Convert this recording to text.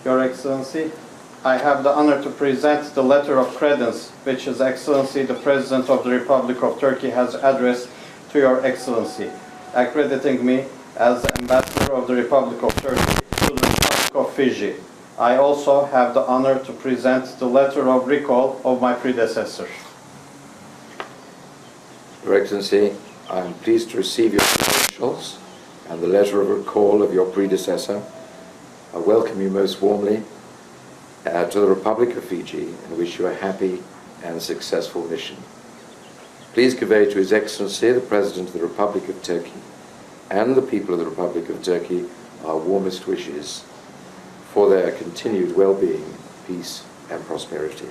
Your Excellency, I have the honor to present the letter of credence which His Excellency the President of the Republic of Turkey has addressed to Your Excellency, accrediting me as the Ambassador of the Republic of Turkey to the Republic of Fiji. I also have the honor to present the letter of recall of my predecessor. Your Excellency, I am pleased to receive your credentials and the letter of recall of your predecessor. I welcome you most warmly to the Republic of Fiji and wish you a happy and successful mission. Please convey to His Excellency the President of the Republic of Turkey and the people of the Republic of Turkey our warmest wishes for their continued well-being, peace and prosperity.